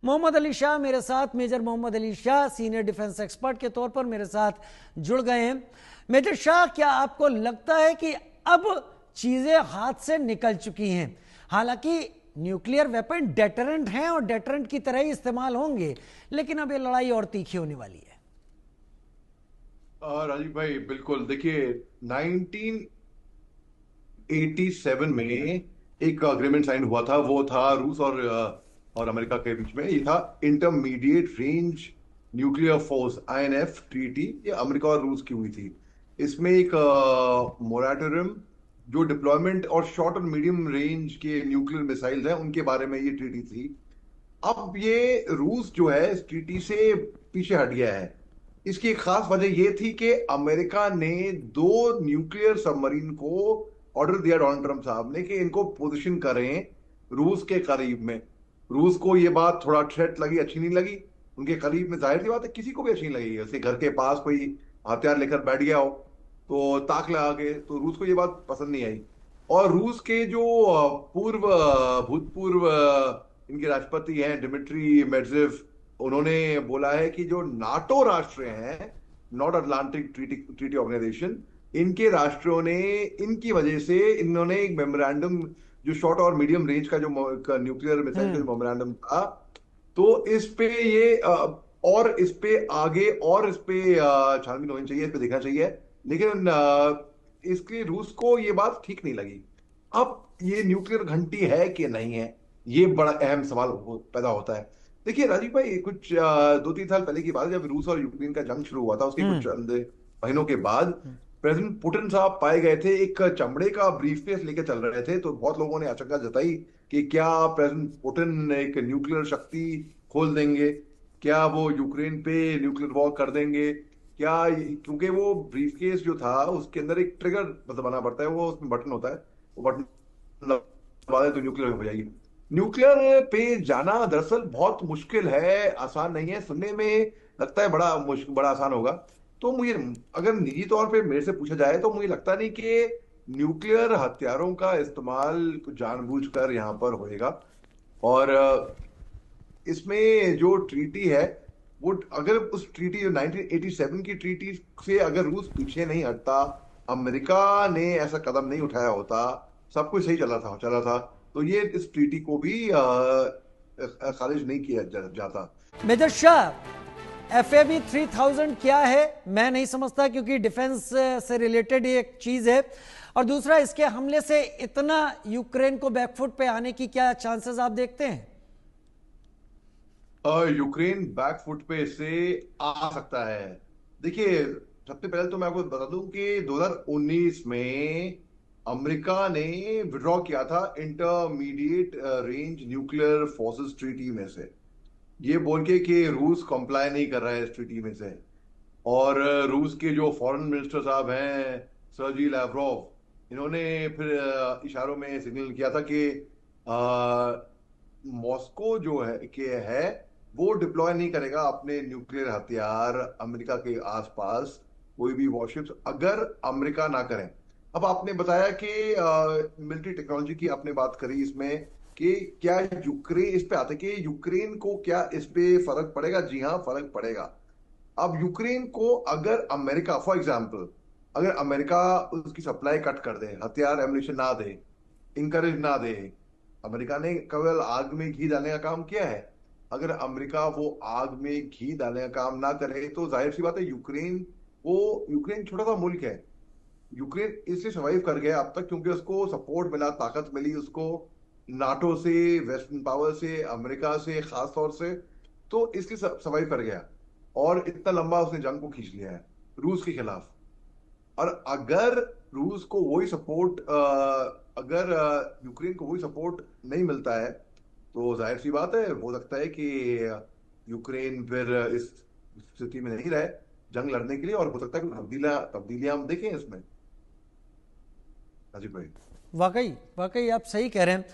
मोहम्मद अली शाह मेरे साथ, major Mohammad Ali Shah senior defence expert के तौर पर मेरे साथ जुड़ गए हैं। मेजर शाह, क्या आपको लगता है कि अब चीजें हाथ से निकल चुकी हैं? हालांकि न्यूक्लियर वेपन डेटरेंट हैं और डेटरेंट की तरह ही इस्तेमाल होंगे, लेकिन अब ये लड़ाई और तीखी होने वाली है। राजीव भाई, बिल्कुल। देखिए, 1987 में एक अग्रीमेंट साइन हुआ था। वो था रूस और अमेरिका के बीच में। ये था intermediate range nuclear force, INF treaty. ये अमेरिका और रूस की हुई थी। इसमें एक मोराटोरियम, जो डिप्लॉयमेंट और शॉर्ट और मीडियम रेंज के न्यूक्लियर मिसाइल्स हैं उनके बारे में ये ट्रीटी थी। अब ये रूस जो है इस ट्रीटी से पीछे हट गया है। इसकी एक खास वजह यह थी कि अमेरिका ने दो न्यूक्लियर सबमरीन को ऑर्डर दिया, डोनाल्ड ट्रंप साहब ने, कि इनको पोजीशन करें रूस के करीब में। रूस को ये बात थोड़ा थ्रेट लगी, अच्छी नहीं लगी। उनके करीब में जाहिर सी बात है किसी को भी अच्छी नहीं लगेगी। उसके घर के पास कोई हथियार लेकर बैठ गया हो तो ताक लगा के, तो रूस को ये बात पसंद नहीं आई। और रूस के जो भूतपूर्व इनके राष्ट्रपति हैं, डिमिट्री मेडवेदेव, उन्होंने बोला है कि जो नाटो राष्ट्र हैं, North Atlantic treaty treaty organisation, इनके राष्ट्रों ने, इनकी वजह से इन्होंने एक मेमोरेंडम, जो शॉर्ट और मीडियम रेंज का जो न्यूक्लियर मिसाइल का जो मेमोरेंडम था, तो इस पे ये और इस पे आगे और इस पे छानबीन होनी चाहिए, इस पे देखना चाहिए। लेकिन इसके रूस को ये बात ठीक नहीं लगी। अब ये न्यूक्लियर घंटी है कि नहीं है, ये बड़ा अहम सवाल पैदा होता है। देखिए राजीव भाई, कुछ 2-3 साल पहले की बात है, जब रूस और यूक्रेन का जंग शुरू हुआ था, उसके कुछ महीनों के बाद प्रेसिडेंट पुतिन साहब पाए गए थे एक चमड़े का ब्रीफकेस लेके चल रहे थे। तो बहुत लोगों ने आशंका जताई कि क्या प्रेसिडेंट पुतिन एक न्यूक्लियर शक्ति खोल देंगे, क्या वो यूक्रेन पे न्यूक्लियर वॉर कर देंगे, क्या। क्योंकि वो ब्रीफकेस जो था उसके अंदर एक ट्रिगर बना पड़ता है, वो उसमें बटन होता है, वो बटन दबा दे तो न्यूक्लियर हो जाएगी। न्यूक्लियर पे जाना दरअसल बहुत मुश्किल है, आसान नहीं है। सुनने में लगता है बड़ा मुश्किल, बड़ा आसान होगा। तो मुझे, अगर निजी तौर पे मेरे से पूछा जाए, तो मुझे लगता नहीं कि न्यूक्लियर हथियारों का इस्तेमाल जानबूझकर यहाँ पर होएगा। और इसमें जो ट्रीटी है, वो अगर उस ट्रीटी, जो 1987 की ट्रीटी से अगर रूस पीछे नहीं हटता, अमेरिका ने ऐसा कदम नहीं उठाया होता, सब कुछ सही चला था, तो ये इस ट्रीटी को भी खारिज नहीं किया जाता। मेजर शाह, FAB 3000 क्या है? मैं नहीं समझता, क्योंकि डिफेंस से रिलेटेड एक चीज है। और दूसरा, इसके हमले से इतना यूक्रेन को बैकफुट पे आने की क्या चांसेस आप देखते हैं? यूक्रेन बैकफुट पे इससे आ सकता है। देखिए, सबसे पहले तो मैं आपको बता दूं कि 2019 में अमेरिका ने विड्रॉ किया था intermediate range nuclear forces treaty में से, ये बोल के कि रूस कंप्लाई नहीं कर रहा है इस ट्रीटी में से। और रूस के जो फॉरेन मिनिस्टर साहब हैं, सर्जी लैवरोव, इन्होंने फिर इशारों में सिग्नल किया था कि मॉस्को जो है वो डिप्लॉय नहीं करेगा अपने न्यूक्लियर हथियार अमेरिका के आसपास, कोई भी वॉरशिप्स, अगर अमेरिका ना करें। अब आपने बताया कि मिलिट्री टेक्नोलॉजी की आपने बात करी इसमें, कि क्या यूक्रेन, इस पे आते कि यूक्रेन को क्या इस पे फर्क पड़ेगा? जी हाँ, फर्क पड़ेगा। अब यूक्रेन को अगर अमेरिका, फॉर एग्जाम्पल, अगर अमेरिका उसकी सप्लाई कट कर दे, हथियार एमुनिशन ना दे, इंकरेज ना दे, अमेरिका ने केवल आग में घी डालने का काम किया है। अगर अमेरिका वो आग में घी डालने का काम ना करे, तो जाहिर सी बात है यूक्रेन छोटा सा मुल्क है। यूक्रेन इसलिए सर्वाइव कर गया अब तक क्योंकि उसको सपोर्ट मिला, ताकत मिली उसको, नाटो से, वेस्टर्न पावर से, अमेरिका से खास तौर से। तो इसलिए सर्वाइव कर गया और इतना लंबा उसने जंग को खींच लिया है रूस के खिलाफ। और अगर रूस को वही सपोर्ट, अगर यूक्रेन को वही सपोर्ट नहीं मिलता है, तो जाहिर सी बात है, हो सकता है कि यूक्रेन फिर इस स्थिति में नहीं रहे जंग लड़ने के लिए, और हो सकता है कि तब्दीलियां हम देखें इसमें। अजीब भाई, वाकई वाकई आप सही कह रहे हैं।